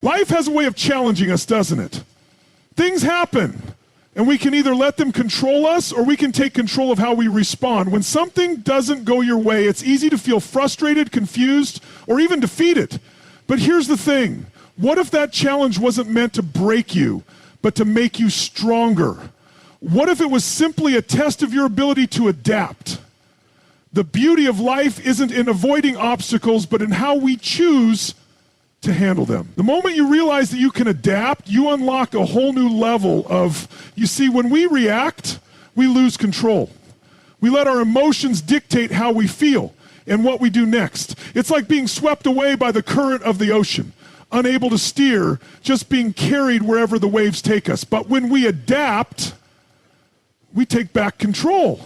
Life has a way of challenging us, doesn't it? Things happen, and we can either let them control us or we can take control of how we respond. When something doesn't go your way, it's easy to feel frustrated, confused, or even defeated. But here's the thing. What if that challenge wasn't meant to break you, but to make you stronger? What if it was simply a test of your ability to adapt? The beauty of life isn't in avoiding obstacles, but in how we choose to handle them. The moment you realize that you can adapt, you unlock a whole new level of, you see, when we react, we lose control. We let our emotions dictate how we feel and what we do next. It's like being swept away by the current of the ocean, unable to steer, just being carried wherever the waves take us. But when we adapt, we take back control.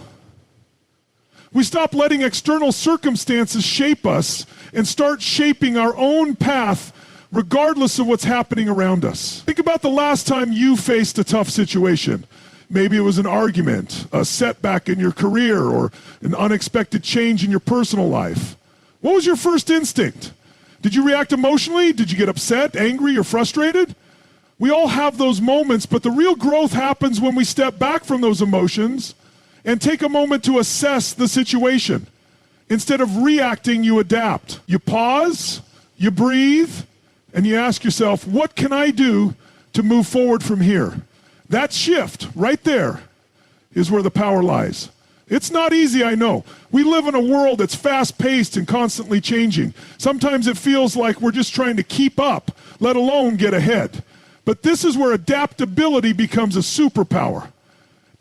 We stop letting external circumstances shape us and start shaping our own path regardless of what's happening around us. Think about the last time you faced a tough situation. Maybe it was an argument, a setback in your career, or an unexpected change in your personal life. What was your first instinct? Did you react emotionally? Did you get upset, angry, or frustrated? We all have those moments, but the real growth happens when we step back from those emotions and take a moment to assess the situation. Instead of reacting, you adapt. You pause, you breathe, and you ask yourself, what can I do to move forward from here? That shift right there is where the power lies. It's not easy, I know. We live in a world that's fast-paced and constantly changing. Sometimes it feels like we're just trying to keep up, let alone get ahead. But this is where adaptability becomes a superpower.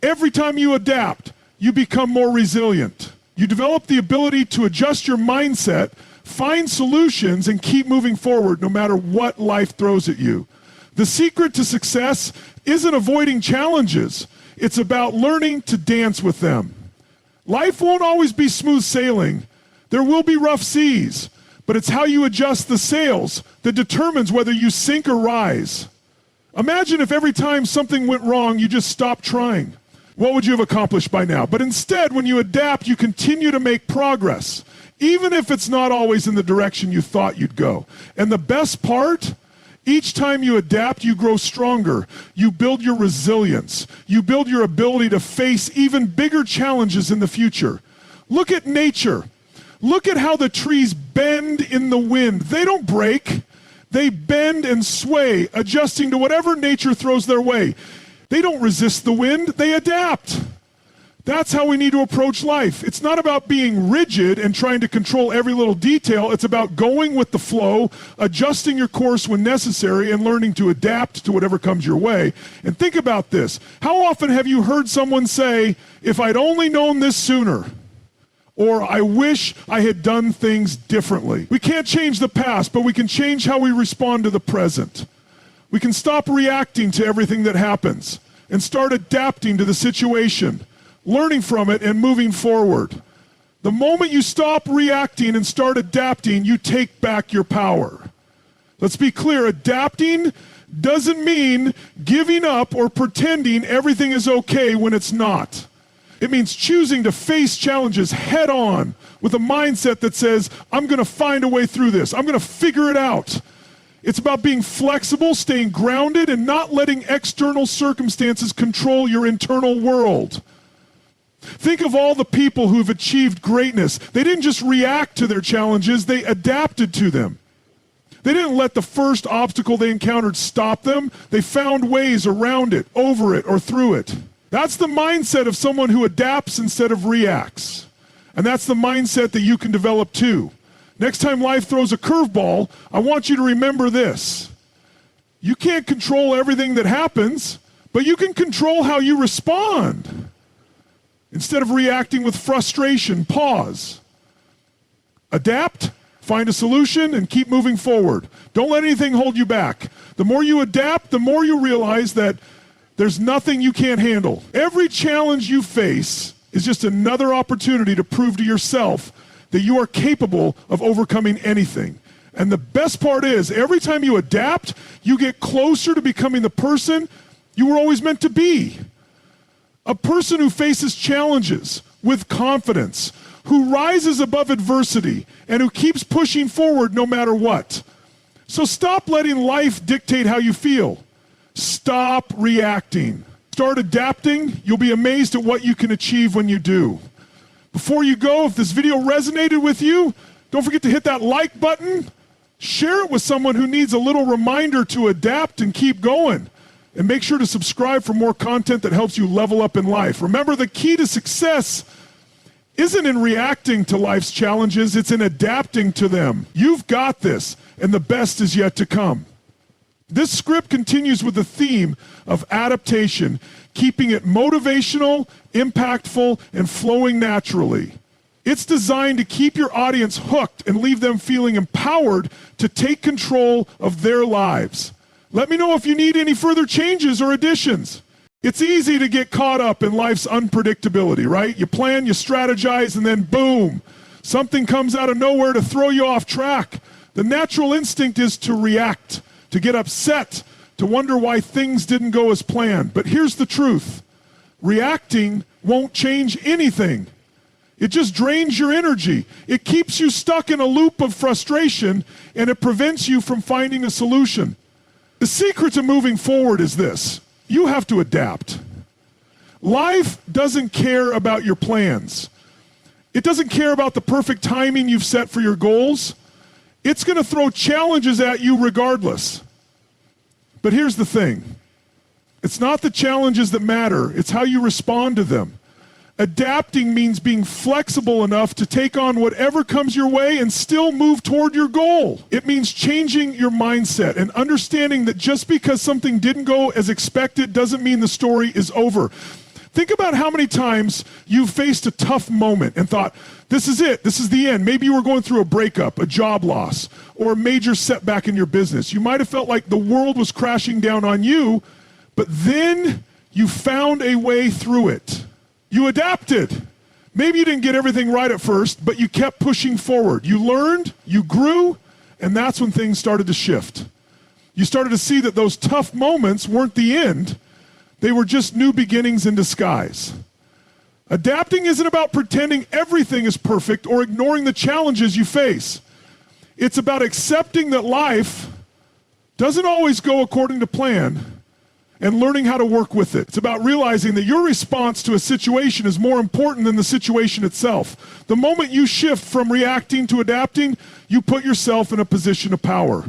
Every time you adapt, you become more resilient. You develop the ability to adjust your mindset, find solutions, and keep moving forward no matter what life throws at you. The secret to success isn't avoiding challenges. It's about learning to dance with them. Life won't always be smooth sailing. There will be rough seas, but it's how you adjust the sails that determines whether you sink or rise. Imagine if every time something went wrong, you just stopped trying. What would you have accomplished by now? But instead, when you adapt, you continue to make progress, even if it's not always in the direction you thought you'd go. And the best part, each time you adapt, you grow stronger. You build your resilience. You build your ability to face even bigger challenges in the future. Look at nature. Look at how the trees bend in the wind. They don't break. They bend and sway, adjusting to whatever nature throws their way. They don't resist the wind, they adapt. That's how we need to approach life. It's not about being rigid and trying to control every little detail. It's about going with the flow, adjusting your course when necessary, and learning to adapt to whatever comes your way. And think about this. How often have you heard someone say, if I'd only known this sooner? Or I wish I had done things differently. We can't change the past, but we can change how we respond to the present. We can stop reacting to everything that happens and start adapting to the situation, learning from it and moving forward. The moment you stop reacting and start adapting, you take back your power. Let's be clear, adapting doesn't mean giving up or pretending everything is okay when it's not. It means choosing to face challenges head on with a mindset that says, I'm going to find a way through this. I'm going to figure it out. It's about being flexible, staying grounded, and not letting external circumstances control your internal world. Think of all the people who've achieved greatness. They didn't just react to their challenges, they adapted to them. They didn't let the first obstacle they encountered stop them. They found ways around it, over it, or through it. That's the mindset of someone who adapts instead of reacts. And that's the mindset that you can develop too. Next time life throws a curveball, I want you to remember this. You can't control everything that happens, but you can control how you respond. Instead of reacting with frustration, pause. Adapt, find a solution, and keep moving forward. Don't let anything hold you back. The more you adapt, the more you realize that there's nothing you can't handle. Every challenge you face is just another opportunity to prove to yourself that you are capable of overcoming anything. And the best part is, every time you adapt, you get closer to becoming the person you were always meant to be. A person who faces challenges with confidence, who rises above adversity, and who keeps pushing forward no matter what. So stop letting life dictate how you feel. Stop reacting. Start adapting. You'll be amazed at what you can achieve when you do. Before you go, if this video resonated with you, don't forget to hit that like button. Share it with someone who needs a little reminder to adapt and keep going. And make sure to subscribe for more content that helps you level up in life. Remember, the key to success isn't in reacting to life's challenges, it's in adapting to them. You've got this, and the best is yet to come. This script continues with the theme of adaptation, keeping it motivational, impactful, and flowing naturally. It's designed to keep your audience hooked and leave them feeling empowered to take control of their lives. Let me know if you need any further changes or additions. It's easy to get caught up in life's unpredictability, right? You plan, you strategize, and then boom, something comes out of nowhere to throw you off track. The natural instinct is to react, to get upset, to wonder why things didn't go as planned. But here's the truth. Reacting won't change anything. It just drains your energy. It keeps you stuck in a loop of frustration, and it prevents you from finding a solution. The secret to moving forward is this. You have to adapt. Life doesn't care about your plans. It doesn't care about the perfect timing you've set for your goals. It's going to throw challenges at you regardless. But here's the thing. It's not the challenges that matter. It's how you respond to them. Adapting means being flexible enough to take on whatever comes your way and still move toward your goal. It means changing your mindset and understanding that just because something didn't go as expected doesn't mean the story is over. Think about how many times you faced a tough moment and thought, this is it, this is the end. Maybe you were going through a breakup, a job loss, or a major setback in your business. You might have felt like the world was crashing down on you, but then you found a way through it. You adapted. Maybe you didn't get everything right at first, but you kept pushing forward. You learned, you grew, and that's when things started to shift. You started to see that those tough moments weren't the end. They were just new beginnings in disguise. Adapting isn't about pretending everything is perfect or ignoring the challenges you face. It's about accepting that life doesn't always go according to plan and learning how to work with it. It's about realizing that your response to a situation is more important than the situation itself. The moment you shift from reacting to adapting, you put yourself in a position of power.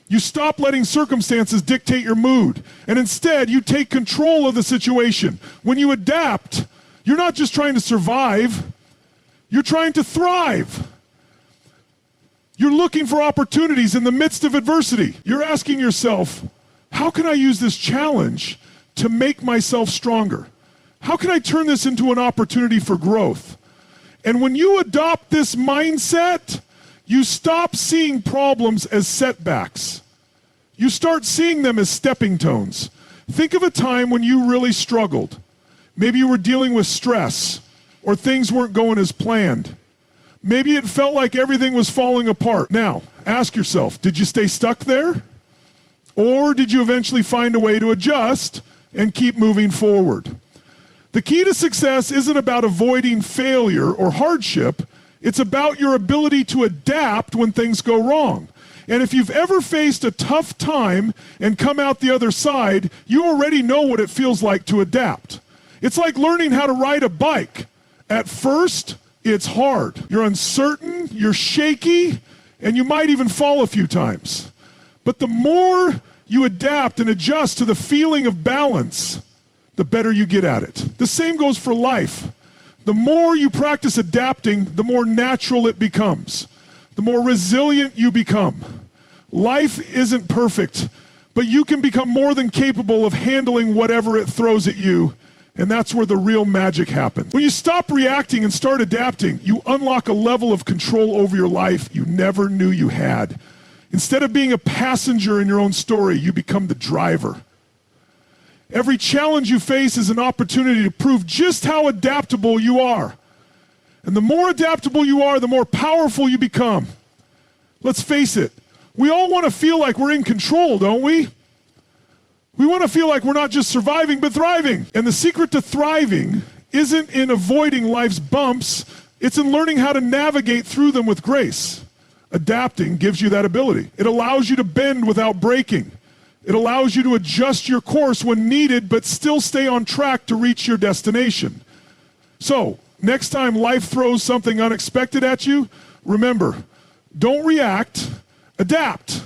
You stop letting circumstances dictate your mood, and instead you take control of the situation. When you adapt, you're not just trying to survive, you're trying to thrive. You're looking for opportunities in the midst of adversity. You're asking yourself, how can I use this challenge to make myself stronger? How can I turn this into an opportunity for growth? And when you adopt this mindset, you stop seeing problems as setbacks. You start seeing them as stepping stones. Think of a time when you really struggled. Maybe you were dealing with stress, or things weren't going as planned. Maybe it felt like everything was falling apart. Now, ask yourself, did you stay stuck there? Or did you eventually find a way to adjust and keep moving forward? The key to success isn't about avoiding failure or hardship. It's about your ability to adapt when things go wrong. And if you've ever faced a tough time and come out the other side, you already know what it feels like to adapt. It's like learning how to ride a bike. At first, it's hard. You're uncertain, you're shaky, and you might even fall a few times. But the more you adapt and adjust to the feeling of balance, the better you get at it. The same goes for life. The more you practice adapting, the more natural it becomes. The more resilient you become. Life isn't perfect, but you can become more than capable of handling whatever it throws at you, and that's where the real magic happens. When you stop reacting and start adapting, you unlock a level of control over your life you never knew you had. Instead of being a passenger in your own story, you become the driver. Every challenge you face is an opportunity to prove just how adaptable you are. And the more adaptable you are, the more powerful you become. Let's face it, we all want to feel like we're in control, don't we? We want to feel like we're not just surviving, but thriving. And the secret to thriving isn't in avoiding life's bumps, it's in learning how to navigate through them with grace. Adapting gives you that ability. It allows you to bend without breaking. It allows you to adjust your course when needed, but still stay on track to reach your destination. So, next time life throws something unexpected at you, remember, don't react, adapt.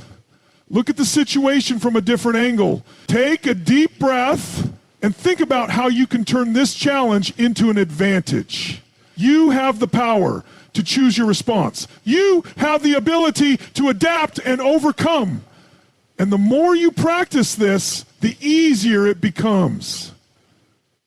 Look at the situation from a different angle. Take a deep breath and think about how you can turn this challenge into an advantage. You have the power to choose your response. You have the ability to adapt and overcome. And the more you practice this, the easier it becomes.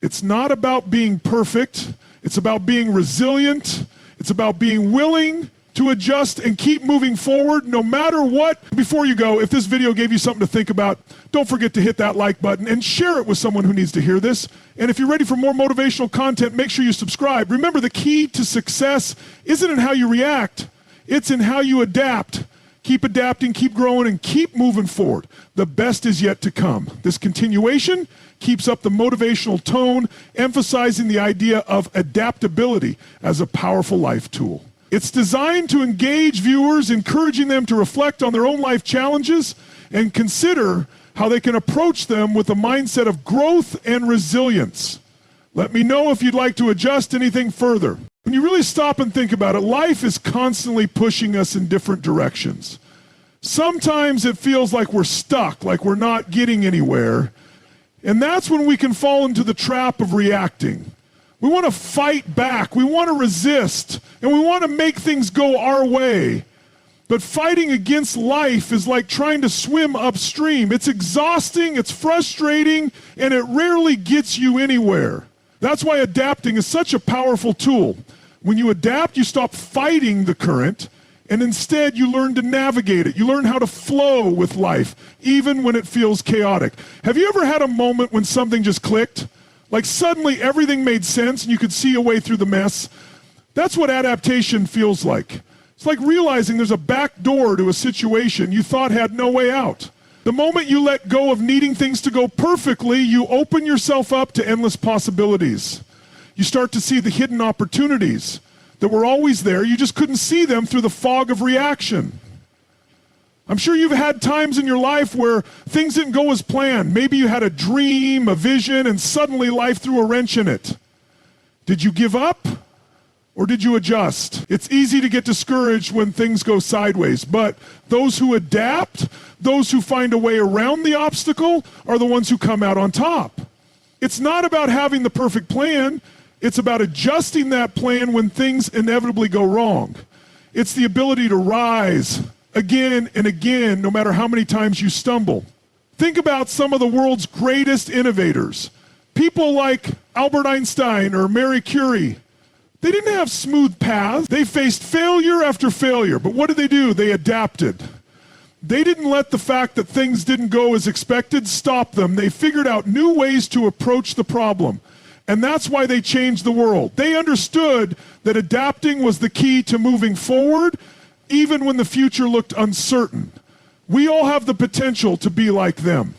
It's not about being perfect. It's about being resilient. It's about being willing to adjust and keep moving forward no matter what. Before you go, if this video gave you something to think about, don't forget to hit that like button and share it with someone who needs to hear this. And if you're ready for more motivational content, make sure you subscribe. Remember, the key to success isn't in how you react, it's in how you adapt. Keep adapting, keep growing, and keep moving forward. The best is yet to come. This continuation keeps up the motivational tone, emphasizing the idea of adaptability as a powerful life tool. It's designed to engage viewers, encouraging them to reflect on their own life challenges and consider how they can approach them with a mindset of growth and resilience. Let me know if you'd like to adjust anything further. When you really stop and think about it, life is constantly pushing us in different directions. Sometimes it feels like we're stuck, like we're not getting anywhere. And that's when we can fall into the trap of reacting. We want to fight back, we want to resist, and we want to make things go our way. But fighting against life is like trying to swim upstream. It's exhausting, it's frustrating, and it rarely gets you anywhere. That's why adapting is such a powerful tool. When you adapt, you stop fighting the current, and instead you learn to navigate it. You learn how to flow with life, even when it feels chaotic. Have you ever had a moment when something just clicked? Like suddenly everything made sense and you could see a way through the mess? That's what adaptation feels like. It's like realizing there's a back door to a situation you thought had no way out. The moment you let go of needing things to go perfectly, you open yourself up to endless possibilities. You start to see the hidden opportunities that were always there. You just couldn't see them through the fog of reaction. I'm sure you've had times in your life where things didn't go as planned. Maybe you had a dream, a vision, and suddenly life threw a wrench in it. Did you give up? Or did you adjust? It's easy to get discouraged when things go sideways, but those who adapt, those who find a way around the obstacle, are the ones who come out on top. It's not about having the perfect plan. It's about adjusting that plan when things inevitably go wrong. It's the ability to rise again and again, no matter how many times you stumble. Think about some of the world's greatest innovators. People like Albert Einstein or Marie Curie. They didn't have smooth paths. They faced failure after failure. But what did they do? They adapted. They didn't let the fact that things didn't go as expected stop them. They figured out new ways to approach the problem. And that's why they changed the world. They understood that adapting was the key to moving forward, even when the future looked uncertain. We all have the potential to be like them.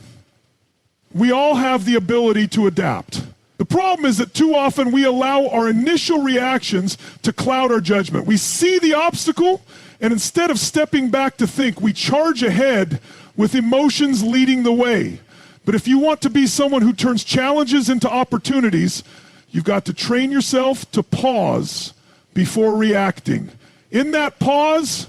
We all have the ability to adapt. The problem is that too often we allow our initial reactions to cloud our judgment. We see the obstacle, and instead of stepping back to think, we charge ahead with emotions leading the way. But if you want to be someone who turns challenges into opportunities, you've got to train yourself to pause before reacting. In that pause,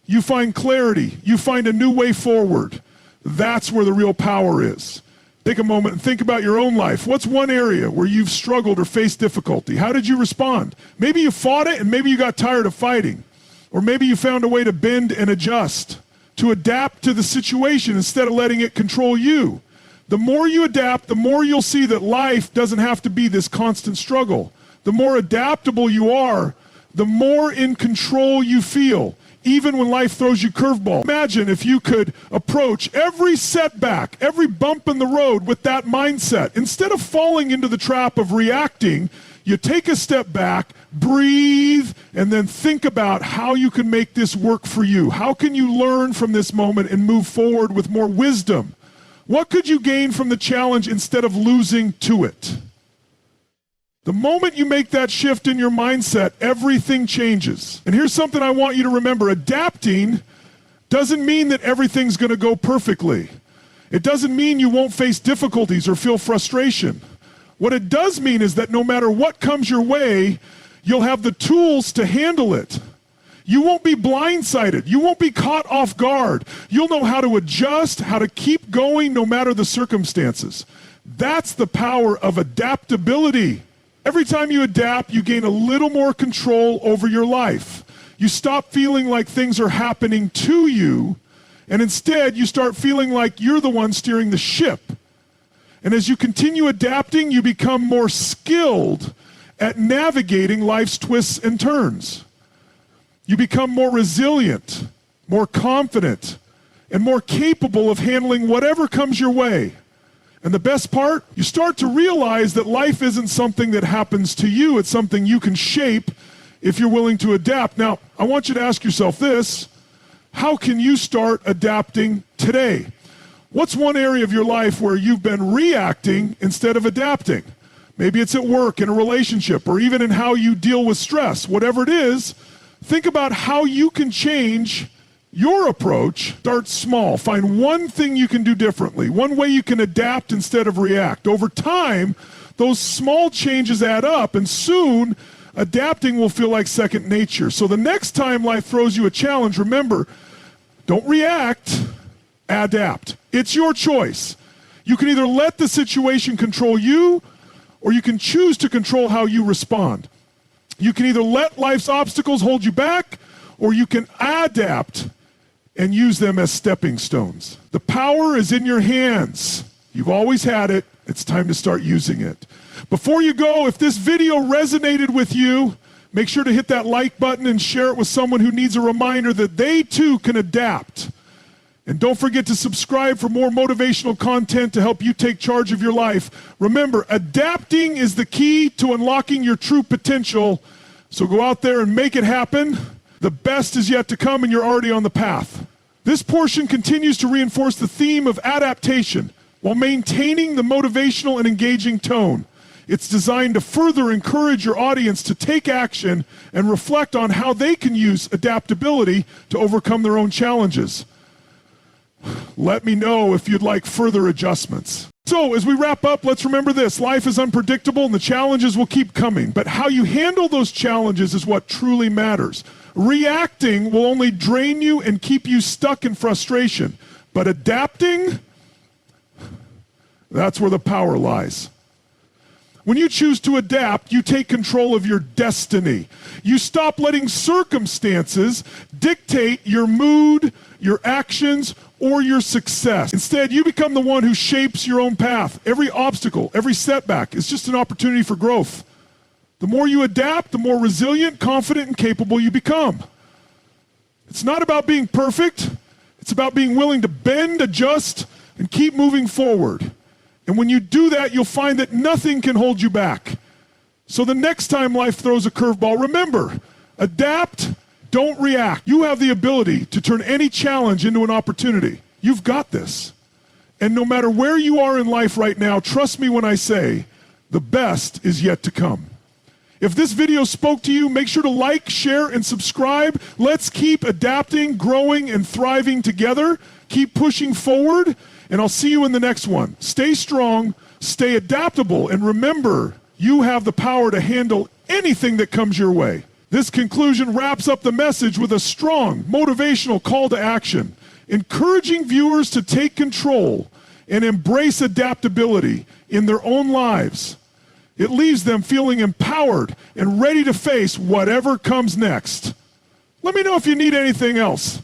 you find clarity. You find a new way forward. That's where the real power is. Take a moment and think about your own life. What's one area where you've struggled or faced difficulty? How did you respond? Maybe you fought it and maybe you got tired of fighting. Or maybe you found a way to bend and adjust, to adapt to the situation instead of letting it control you. The more you adapt, the more you'll see that life doesn't have to be this constant struggle. The more adaptable you are, the more in control you feel, even when life throws you curveballs. Imagine if you could approach every setback, every bump in the road with that mindset. Instead of falling into the trap of reacting, you take a step back, breathe, and then think about how you can make this work for you. How can you learn from this moment and move forward with more wisdom? What could you gain from the challenge instead of losing to it? The moment you make that shift in your mindset, everything changes. And here's something I want you to remember. Adapting doesn't mean that everything's going to go perfectly. It doesn't mean you won't face difficulties or feel frustration. What it does mean is that no matter what comes your way, you'll have the tools to handle it. You won't be blindsided. You won't be caught off guard. You'll know how to adjust, how to keep going no matter the circumstances. That's the power of adaptability. Every time you adapt, you gain a little more control over your life. You stop feeling like things are happening to you, and instead you start feeling like you're the one steering the ship. And as you continue adapting, you become more skilled at navigating life's twists and turns. You become more resilient, more confident, and more capable of handling whatever comes your way. And the best part, you start to realize that life isn't something that happens to you, it's something you can shape if you're willing to adapt. Now, I want you to ask yourself this: how can you start adapting today? What's one area of your life where you've been reacting instead of adapting? Maybe it's at work, in a relationship, or even in how you deal with stress. Whatever it is, think about how you can change your approach. Start small. Find one thing you can do differently, one way you can adapt instead of react. Over time, those small changes add up, and soon, adapting will feel like second nature. So the next time life throws you a challenge, remember, don't react, adapt. It's your choice. You can either let the situation control you, or you can choose to control how you respond. You can either let life's obstacles hold you back, or you can adapt and use them as stepping stones. The power is in your hands. You've always had it. It's time to start using it. Before you go, if this video resonated with you, make sure to hit that like button and share it with someone who needs a reminder that they too can adapt. And don't forget to subscribe for more motivational content to help you take charge of your life. Remember, adapting is the key to unlocking your true potential. So go out there and make it happen. The best is yet to come, and you're already on the path. This portion continues to reinforce the theme of adaptation while maintaining the motivational and engaging tone. It's designed to further encourage your audience to take action and reflect on how they can use adaptability to overcome their own challenges. Let me know if you'd like further adjustments. So as we wrap up, let's remember this: life is unpredictable and the challenges will keep coming, but how you handle those challenges is what truly matters. Reacting will only drain you and keep you stuck in frustration, but adapting, that's where the power lies. When you choose to adapt, you take control of your destiny. You stop letting circumstances dictate your mood, your actions, or your success. Instead, you become the one who shapes your own path. Every obstacle, every setback is just an opportunity for growth. The more you adapt, the more resilient, confident, and capable you become. It's not about being perfect. It's about being willing to bend, adjust, and keep moving forward. And when you do that, you'll find that nothing can hold you back. So the next time life throws a curveball, remember, adapt, don't react. You have the ability to turn any challenge into an opportunity. You've got this. And no matter where you are in life right now, trust me when I say, the best is yet to come. If this video spoke to you, make sure to like, share, and subscribe. Let's keep adapting, growing, and thriving together. Keep pushing forward, and I'll see you in the next one. Stay strong, stay adaptable, and remember, you have the power to handle anything that comes your way. This conclusion wraps up the message with a strong, motivational call to action, encouraging viewers to take control and embrace adaptability in their own lives. It leaves them feeling empowered and ready to face whatever comes next. Let me know if you need anything else.